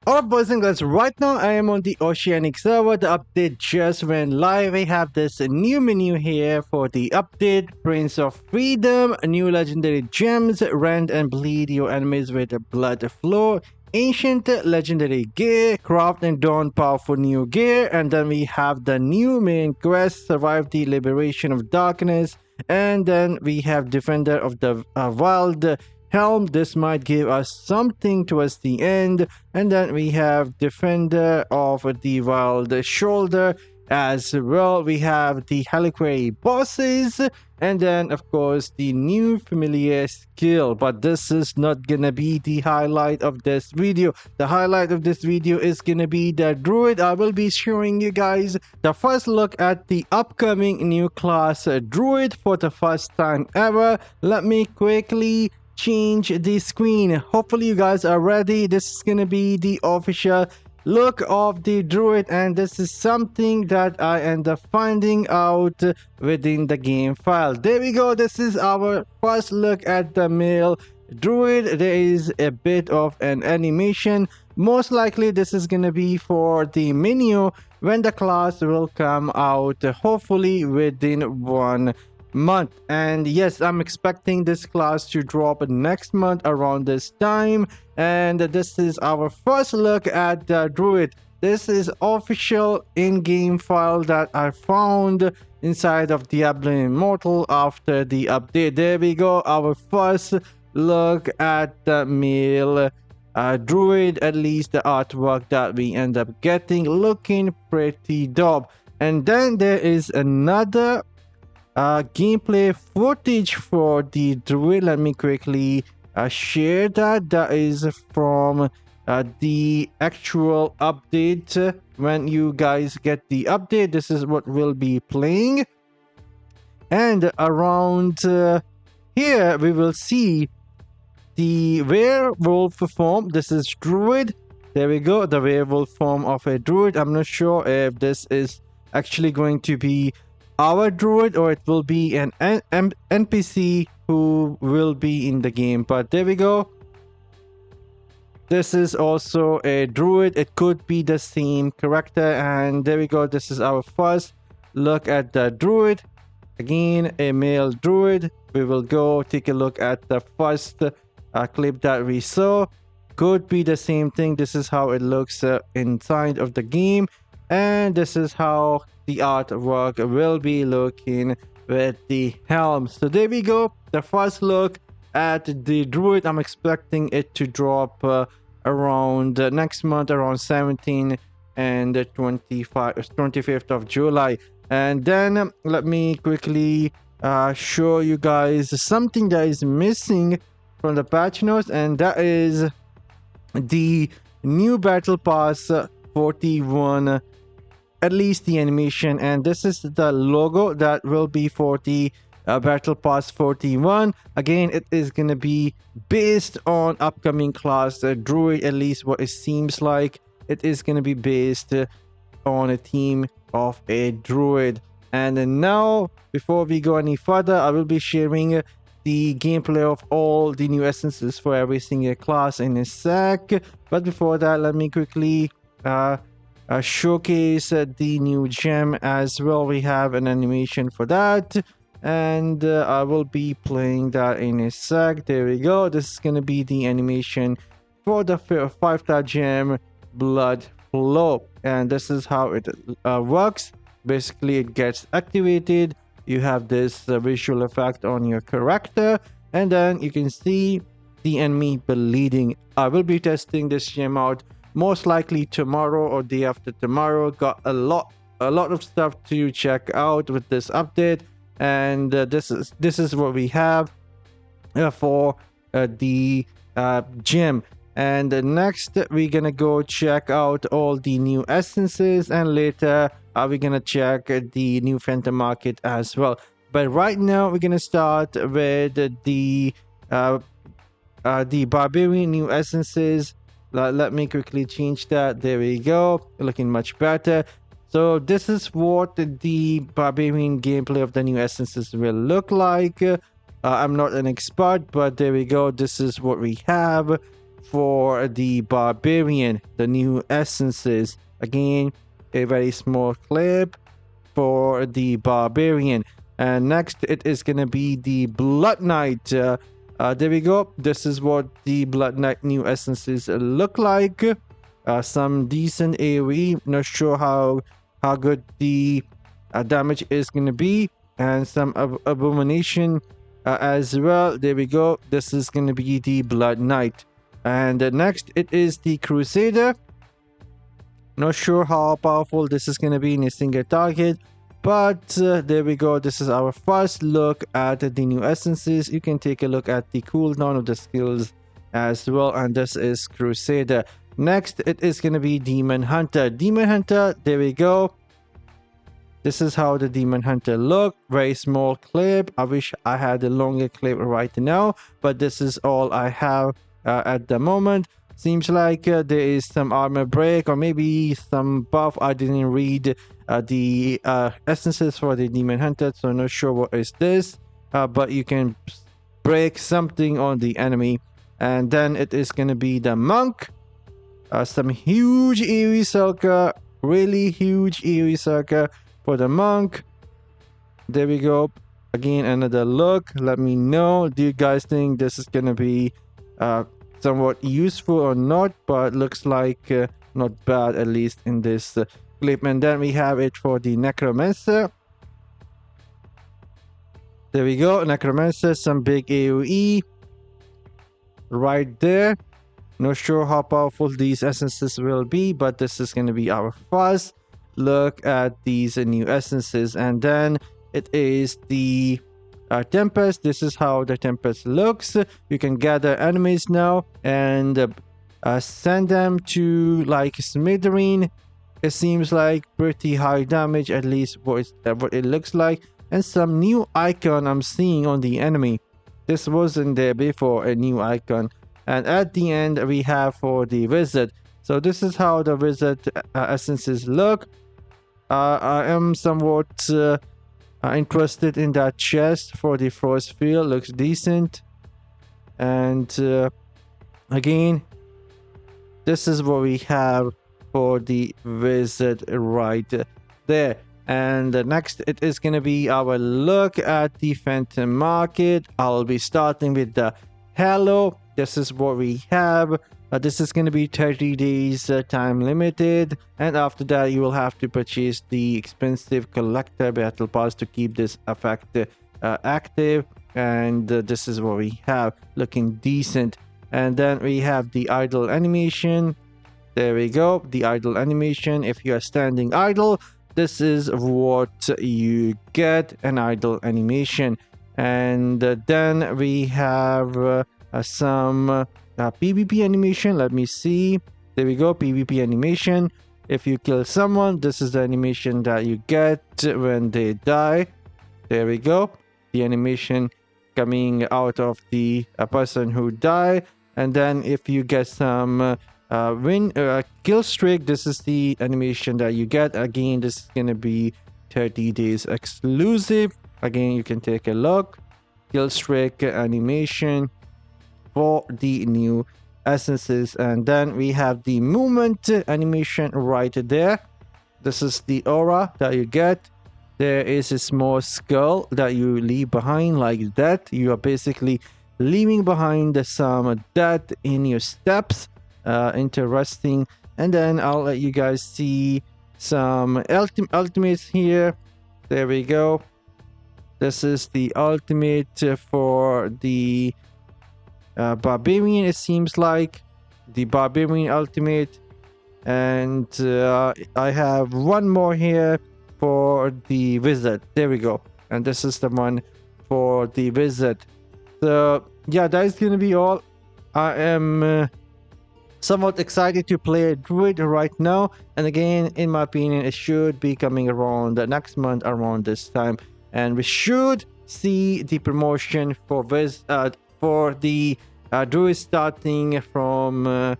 Alright boys and girls, right now I am on the Oceanic server. The update just went live. I have this new menu here for the update. Prince of Freedom, new legendary gems, rend and bleed your enemies with a blood flow. Ancient legendary gear, craft and don powerful new gear. And then we have the new main quest, survive the liberation of darkness. And then we have defender of the wild helm. This might give us something towards the end. And then we have defender of the wild shoulder as well. We have the reliquary bosses, and then of course the new familiar skill. But this is not gonna be the highlight of this video. The highlight of this video is gonna be the druid. I will be showing you guys the first look at the upcoming new class druid for the first time ever. Let me quickly change the screen. Hopefully you guys are ready. This is gonna be the official look of the druid, and this is something that I end up finding out within the game file. There we go. This is our first look at the male druid. There is a bit of an animation. Most likely this is gonna be for the menu when the class will come out, hopefully within 1 month. And yes, I'm expecting this class to drop next month around this time. And this is our first look at the druid. This is official in-game file that I found inside of Diablo Immortal after the update. There we go, our first look at the male druid. At least the artwork that we end up getting, looking pretty dope. And then there is another gameplay footage for the druid. Let me quickly share that. That is from the actual update. When you guys get the update, this is what we'll be playing. And around here we will see the werewolf form. This is druid. There we go, the werewolf form of a druid. I'm not sure if this is actually going to be our druid or it will be an NPC who will be in the game, but there we go. This is also a druid. It could be the same character, and there we go. This is our first look at the druid. Again, a male druid. We will go take a look at the first clip that we saw. Could be the same thing. This is how it looks inside of the game, and this is how the artwork will be looking with the helm. So there we go, the first look at the druid. I'm expecting it to drop around next month, around 17 and 25th of July. And then let me quickly show you guys something that is missing from the patch notes, and that is the new battle pass 41, at least the animation. And this is the logo that will be for the battle pass 41. Again, it is gonna be based on upcoming class druid, at least what it seems like. It is gonna be based on a theme of a druid. And now, before we go any further, I will be sharing the gameplay of all the new essences for every single class in a sec. But before that, let me quickly showcase the new gem as well. We have an animation for that, and I will be playing that in a sec. There we go. This is gonna be the animation for the 5-star gem blood flow, and this is how it works. Basically, it gets activated. You have this visual effect on your character, and then you can see the enemy bleeding. I will be testing this gem out most likely tomorrow or day after tomorrow. Got a lot of stuff to check out with this update, and this is what we have for the gem. And next we're gonna go check out all the new essences, and later we're gonna check the new phantom market as well. But right now we're gonna start with the barbarian new essences. Let me quickly change that. There we go, looking much better. So this is what the barbarian gameplay of the new essences will look like. I'm not an expert, but there we go. This is what we have. for the Barbarian, the new essences. Again, a very small clip for the Barbarian. And next, it is going to be the Blood Knight. There we go. This is what the Blood Knight new essences look like. Some decent AoE. Not sure how good the damage is going to be. And some abomination as well. There we go. This is going to be the Blood Knight. And next, it is the Crusader. Not sure how powerful this is going to be in a single target. But there we go. This is our first look at the new essences. You can take a look at the cooldown of the skills as well. And this is Crusader. Next, it is going to be Demon Hunter. Demon Hunter, there we go. This is how the Demon Hunter look. Very small clip. I wish I had a longer clip right now. But this is all I have at the moment. Seems like there is some armor break or maybe some buff. I didn't read the essences for the Demon Hunter, so I'm not sure what is this. But you can break something on the enemy. And then it is going to be the Monk. Some huge AoE circle. Really huge AoE circle for the Monk. There we go. Again, another look. Let me know. Do you guys think this is going to be somewhat useful or not? But looks like not bad, at least in this clip. And then we have it for the Necromancer. There we go. Necromancer, some big AoE right there. Not sure how powerful these essences will be, but this is going to be our first look at these new essences. And then it is the Tempest. This is how the Tempest looks. You can gather enemies now and send them to like smithereens. It seems like pretty high damage, at least what it looks like. And some new icon I'm seeing on the enemy. This wasn't there before, a new icon. And at the end, we have for the Wizard. So this is how the Wizard essences look. I am somewhat interested in that chest for the Frost Field. Looks decent. And again, this is what we have for the Wizard right there. And next, it is going to be our look at the Phantom Market. I'll be starting with the Halo. This is what we have. This is going to be 30 days time limited, and after that you will have to purchase the expensive collector battle pass to keep this effect active. And this is what we have, looking decent. And then we have the idle animation. There we go, the idle animation. If you are standing idle, this is what you get, an idle animation. And then we have some PvP animation. Let me see. There we go, PvP animation. If you kill someone, this is the animation that you get when they die. There we go, the animation coming out of the person who died. And then if you get some kill streak, this is the animation that you get. Again, this is gonna be 30 days exclusive. Again, you can take a look. Kill streak animation for the new essences. And then we have the movement animation right there. This is the aura that you get. There is a small skull that you leave behind like that. You are basically leaving behind some death in your steps. Interesting. And then I'll let you guys see some ultimates here. There we go. This is the ultimate for the Barbarian, it seems like. The Barbarian ultimate. And I have one more here for the Wizard. There we go. And this is the one for the Wizard. So yeah, that is gonna be all. I am somewhat excited to play a Druid right now. And again, in my opinion, it should be coming around the next month around this time. And we should see the promotion for the Druid starting from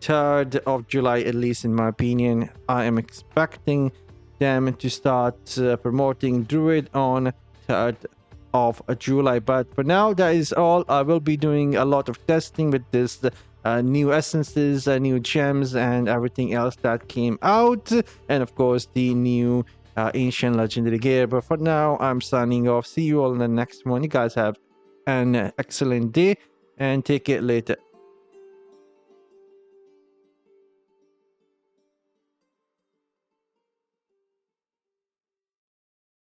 3rd of July, at least in my opinion. I am expecting them to start promoting Druid on 3rd of July. But for now, that is all. I will be doing a lot of testing with this new essences, new gems, and everything else that came out, and of course the new ancient legendary gear. But for now, I'm signing off. See you all in the next one. You guys have an excellent day and take it later.